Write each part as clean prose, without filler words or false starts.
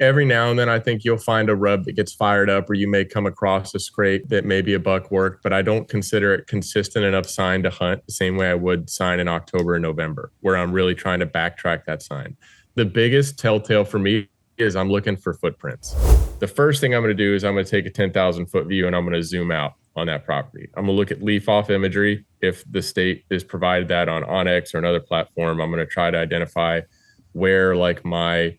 every now and then I think you'll find a rub that gets fired up, or you may come across a scrape that maybe a buck worked, but I don't consider it consistent enough sign to hunt the same way I would sign in October and November, where I'm really trying to backtrack that sign. The biggest telltale for me is I'm looking for footprints. The first thing I'm going to do is I'm going to take a 10,000 foot view and I'm going to zoom out on that property. I'm going to look at leaf off imagery. If the state is provided that on Onyx or another platform, I'm going to try to identify where like my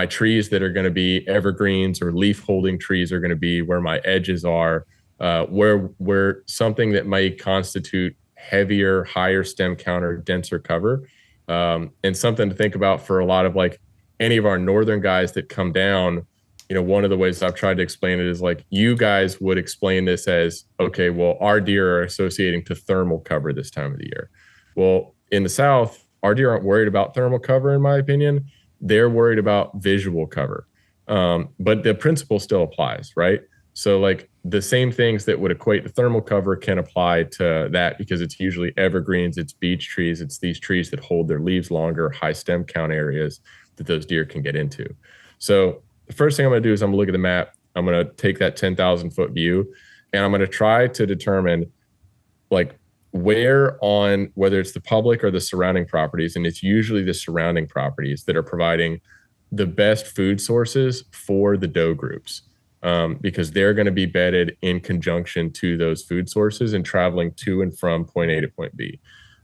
trees that are going to be evergreens or leaf holding trees are going to be, where my edges are, where something that might constitute heavier, higher stem count or denser cover. And something to think about for a lot of like any of our northern guys that come down. You know, one of the ways I've tried to explain it is like, you guys would explain this as, okay, well, our deer are associating to thermal cover this time of the year. Well, in the South, our deer aren't worried about thermal cover, in my opinion. They're worried about visual cover. But the principle still applies, right? So like the same things that would equate to thermal cover can apply to that, because it's usually evergreens, it's beech trees, it's these trees that hold their leaves longer, high stem count areas that those deer can get into. So the first thing I'm going to do is I'm going to look at the map. I'm going to take that 10,000 foot view and I'm going to try to determine like where on, whether it's the public or the surrounding properties, and it's usually the surrounding properties that are providing the best food sources for the doe groups, because they're going to be bedded in conjunction to those food sources and traveling to and from point A to point B.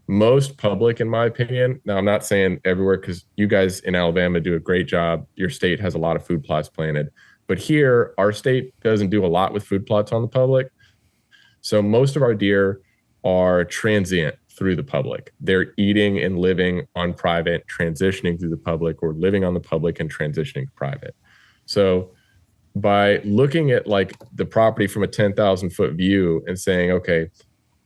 Most public, in my opinion, now I'm not saying everywhere, because you guys in Alabama do a great job. Your state has a lot of food plots planted, but here our state doesn't do a lot with food plots on the public. So most of our deer are transient through the public. They're eating and living on private, transitioning through the public, or living on the public and transitioning to private. So by looking at like the property from a 10,000 foot view and saying, okay,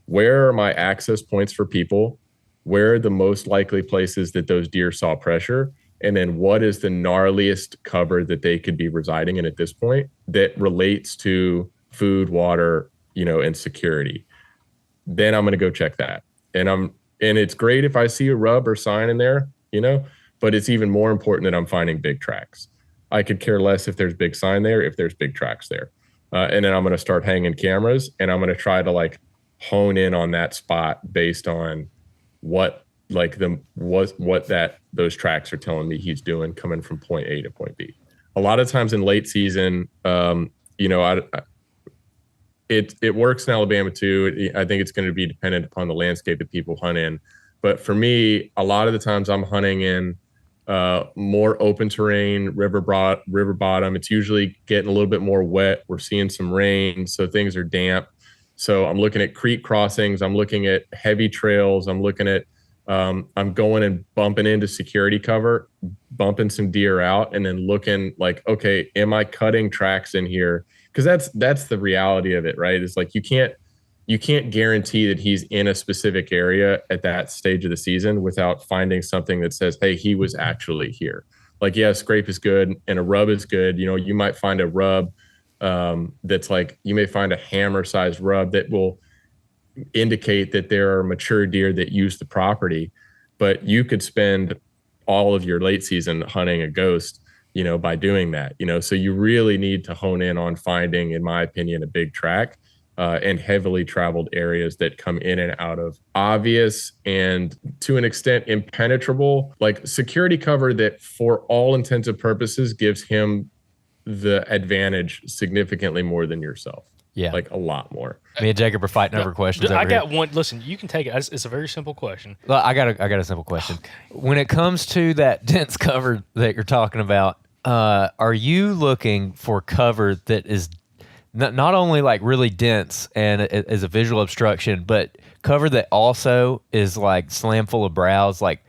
where are my access points for people? Where are the most likely places that those deer saw pressure? And then what is the gnarliest cover that they could be residing in at this point that relates to food, water, and security? Then I'm going to go check that. And it's great if I see a rub or sign in there, but it's even more important that I'm finding big tracks. I could care less if there's big sign there, if there's big tracks there. And then I'm going to start hanging cameras, and I'm going to try to like hone in on that spot based on what those tracks are telling me he's doing coming from point A to point B. A lot of times in late season, it works in Alabama too. I think it's going to be dependent upon the landscape that people hunt in. But for me, a lot of the times I'm hunting in more open terrain, river bottom. It's usually getting a little bit more wet. We're seeing some rain, so things are damp. So I'm looking at creek crossings. I'm looking at heavy trails. I'm looking at, I'm going and bumping into security cover, bumping some deer out, and then looking like, okay, am I cutting tracks in here? Because that's the reality of it, right? It's like you can't guarantee that he's in a specific area at that stage of the season without finding something that says, hey, he was actually here. Like, yeah, scrape is good and a rub is good. You might find a rub that's like, you may find a hammer sized rub that will indicate that there are mature deer that use the property, but you could spend all of your late season hunting a ghost, by doing that, so you really need to hone in on finding, in my opinion, a big track and heavily traveled areas that come in and out of obvious and to an extent impenetrable, like security cover that for all intents and purposes gives him the advantage significantly more than yourself. Yeah. Like a lot more. Me and Jacob are fighting over questions. I got one. Listen, you can take it. It's a very simple question. Well, I got a simple question. Okay. When it comes to that dense cover that you're talking about, are you looking for cover that is not only like really dense and is a visual obstruction, but cover that also is like slam full of browse, like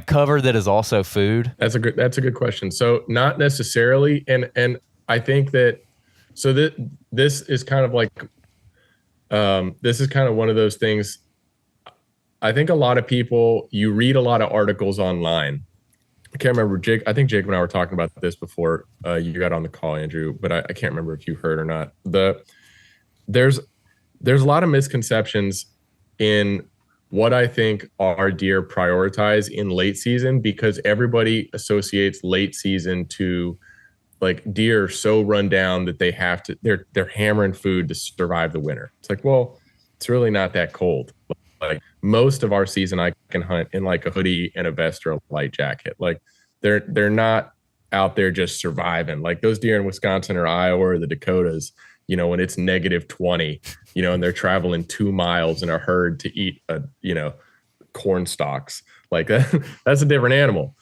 cover that is also food? That's a good question. So not necessarily, and I think that this is kind of like this is kind of one of those things. I think a lot of people, you read a lot of articles online. I can't remember, Jake. I think Jake and I were talking about this before you got on the call, Andrew, but I can't remember if you heard or not. There's a lot of misconceptions in what I think our deer prioritize in late season, because everybody associates late season to like deer are so run down that they're hammering food to survive the winter. It's like, well, it's really not that cold. Like most of our season, I can hunt in like a hoodie and a vest or a light jacket. Like they're not out there just surviving. Like those deer in Wisconsin or Iowa or the Dakotas, when it's -20, and they're traveling 2 miles in a herd to eat corn stalks. Like that's a different animal,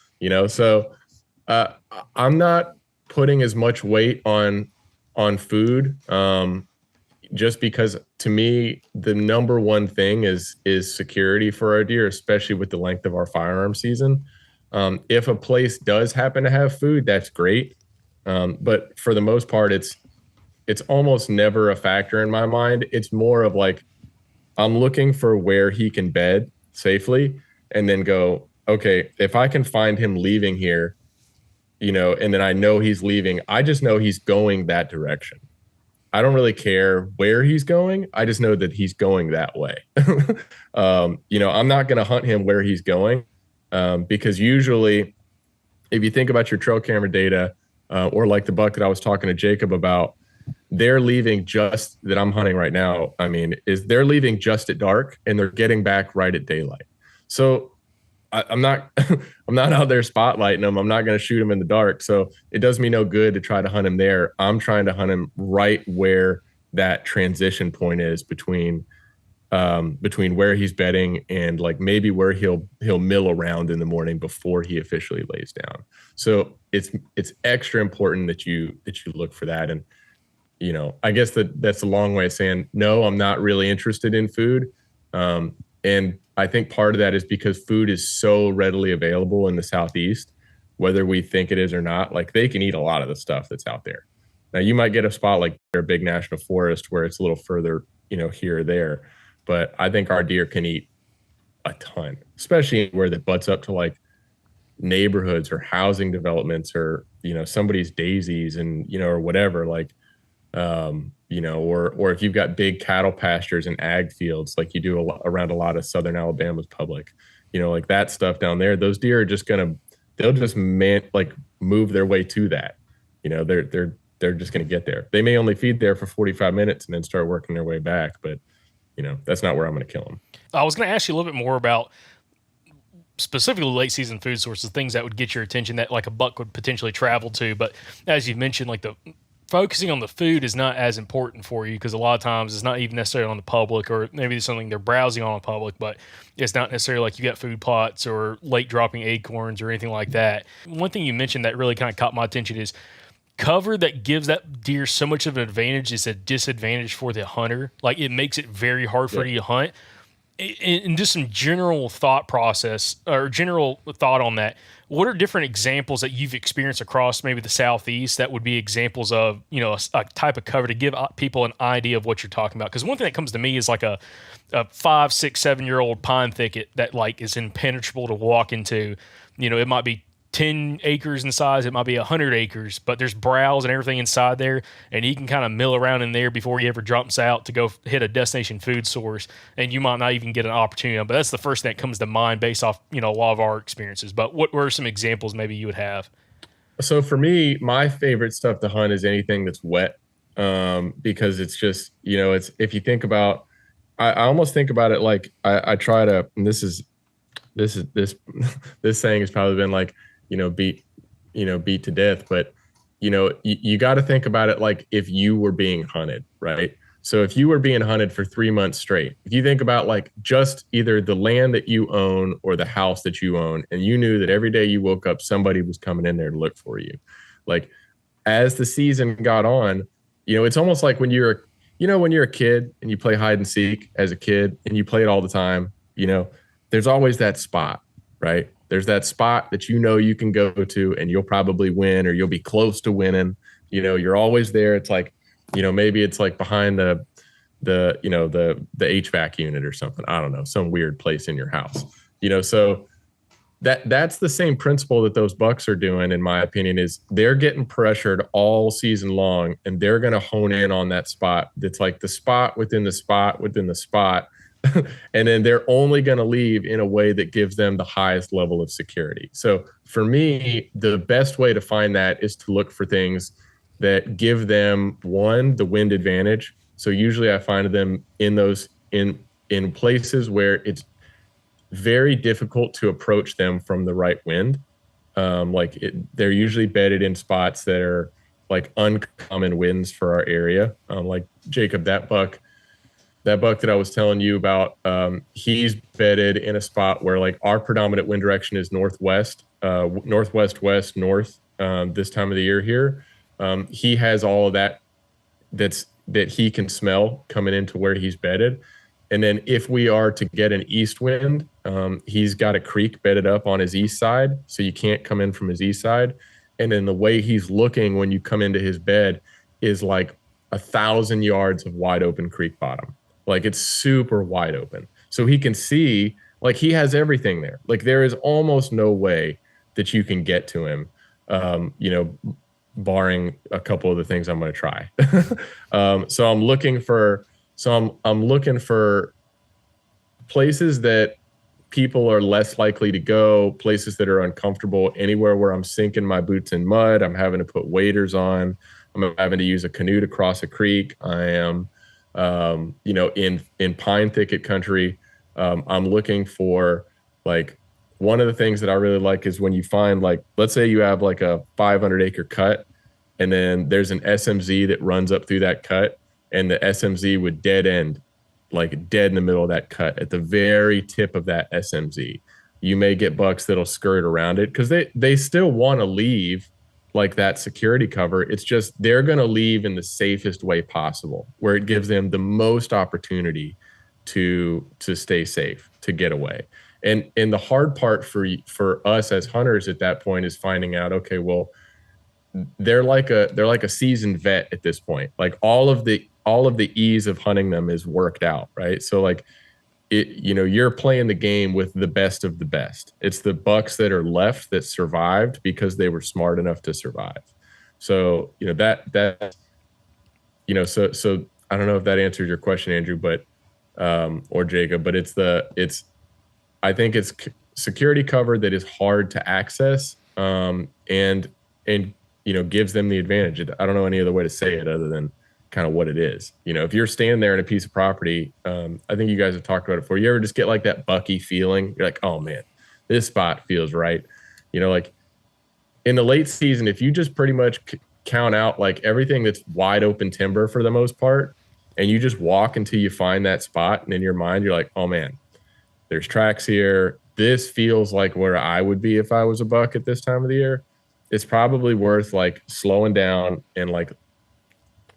So I'm not putting as much weight on food. Just because to me, the number one thing is security for our deer, especially with the length of our firearm season. If a place does happen to have food, that's great. But for the most part, it's almost never a factor in my mind. It's more of like, I'm looking for where he can bed safely and then go, okay, if I can find him leaving here, and then I know he's leaving, I just know he's going that direction. I don't really care where he's going. I just know that he's going that way. I'm not going to hunt him where he's going because usually if you think about your trail camera data or like the buck that I was talking to Jacob about, they're leaving just that I'm hunting right now. They're leaving just at dark and they're getting back right at daylight. So I'm not out there spotlighting him. I'm not going to shoot him in the dark. So it does me no good to try to hunt him there. I'm trying to hunt him right where that transition point is between where he's bedding and like maybe where he'll mill around in the morning before he officially lays down. So it's extra important that you look for that. And I guess that's a long way of saying no, I'm not really interested in food. And I think part of that is because food is so readily available in the Southeast, whether we think it is or not. Like they can eat a lot of the stuff that's out there. Now you might get a spot like a big national forest where it's a little further, here or there. But I think our deer can eat a ton, especially where that butts up to like neighborhoods or housing developments or, somebody's daisies and, or whatever, like, or if you've got big cattle pastures and ag fields, like you do around a lot of Southern Alabama's public, like that stuff down there, those deer are just they'll just move their way to that. They're just going to get there. They may only feed there for 45 minutes and then start working their way back. But, that's not where I'm going to kill them. I was going to ask you a little bit more about specifically late season food sources, things that would get your attention that like a buck would potentially travel to. But as you mentioned, like focusing on the food is not as important for you because a lot of times it's not even necessarily on the public, or maybe it's something they're browsing on public, but it's not necessarily like you got food plots or late dropping acorns or anything like that. One thing you mentioned that really kind of caught my attention is cover that gives that deer so much of an advantage is a disadvantage for the hunter. Like it makes it very hard for you to hunt. And just some general thought process or general thought on that. What are different examples that you've experienced across maybe the Southeast that would be examples of, a type of cover to give people an idea of what you're talking about? Because one thing that comes to me is like a 5, 6, 7-year-old pine thicket that like is impenetrable to walk into. It might be 10 acres in size, it might be 100 acres, but there's browse and everything inside there, and he can kind of mill around in there before he ever jumps out to go hit a destination food source, and you might not even get an opportunity. But that's the first thing that comes to mind based off, a lot of our experiences. But what were some examples maybe you would have? So for me, my favorite stuff to hunt is anything that's wet, because it's just, it's, if you think about, I almost think about it like I try to, and this saying has probably been like, beat to death. But, you got to think about it like if you were being hunted, right? So if you were being hunted for 3 months straight, if you think about like just either the land that you own or the house that you own, and you knew that every day you woke up, somebody was coming in there to look for you. Like as the season got on, it's almost like when you're a kid and you play hide and seek as a kid and you play it all the time, there's always that spot, right? There's that spot that you can go to and you'll probably win, or you'll be close to winning. You're always there. It's like, maybe it's like behind the HVAC unit or something. I don't know, some weird place in your house. So that's the same principle that those bucks are doing, in my opinion, is they're getting pressured all season long, and they're going to hone in on that spot. That's like the spot within the spot within the spot And then they're only going to leave in a way that gives them the highest level of security. So for me, the best way to find that is to look for things that give them, one, the wind advantage. So usually I find them in those in places where it's very difficult to approach them from the right wind. They're usually bedded in spots that are like uncommon winds for our area. Like Jacob, that buck that I was telling you about, he's bedded in a spot where like our predominant wind direction is northwest, northwest, west, north, this time of the year here. He has all of that that he can smell coming into where he's bedded. And then if we are to get an east wind, he's got a creek bedded up on his east side, so you can't come in from his east side. And then the way he's looking when you come into his bed is like 1,000 yards of wide open creek bottom. Like it's super wide open. So he can see, like he has everything there. Like there is almost no way that you can get to him, barring a couple of the things I'm going to try. So I'm looking for places that people are less likely to go, places that are uncomfortable, anywhere where I'm sinking my boots in mud, I'm having to put waders on, I'm having to use a canoe to cross a creek. I am, in pine thicket country. I'm looking for, like, one of the things that I really like is when you find, like, let's say you have like a 500-acre cut, and then there's an SMZ that runs up through that cut, and the SMZ would dead end, like dead in the middle of that cut at the very tip of that SMZ. You may get bucks that'll skirt around it because they still want to leave like that security cover. It's just they're going to leave in the safest way possible, where it gives them the most opportunity to stay safe, to get away. And the hard part for us as hunters at that point is finding out, okay, well, they're like a seasoned vet at this point. Like all of the ease of hunting them is worked out, right? So like you're playing the game with the best of the best. It's the bucks that are left that survived because they were smart enough to survive. So so I don't know if that answers your question, Andrew, but or Jacob, but I think it's security cover that is hard to access, and gives them the advantage. I don't know any other way to say it other than kind of what it is. If you're standing there in a piece of property, I think you guys have talked about it before. You ever just get like that Bucky feeling? You're like, oh man, this spot feels right. Like in the late season, if you just pretty much count out like everything that's wide open timber for the most part, and you just walk until you find that spot, and in your mind, you're like, oh man, there's tracks here. This feels like where I would be if I was a buck at this time of the year. It's probably worth like slowing down and like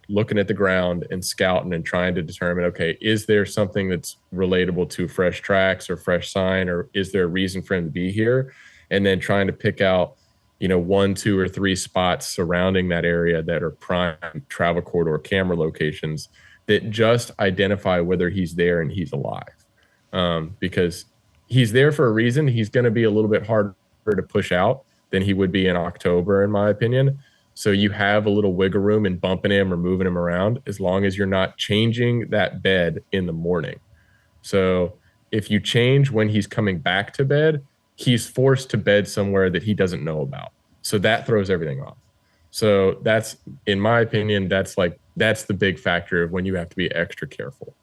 looking at the ground and scouting and trying to determine, okay, is there something that's relatable to fresh tracks or fresh sign, or is there a reason for him to be here? And then trying to pick out, 1, 2, or 3 spots surrounding that area that are prime travel corridor camera locations that just identify whether he's there and he's alive. Because he's there for a reason. He's going to be a little bit harder to push out than he would be in October, in my opinion. So you have a little wiggle room in bumping him or moving him around, as long as you're not changing that bed in the morning. So if you change when he's coming back to bed, he's forced to bed somewhere that he doesn't know about. So that throws everything off. So that's, in my opinion, that's the big factor of when you have to be extra careful.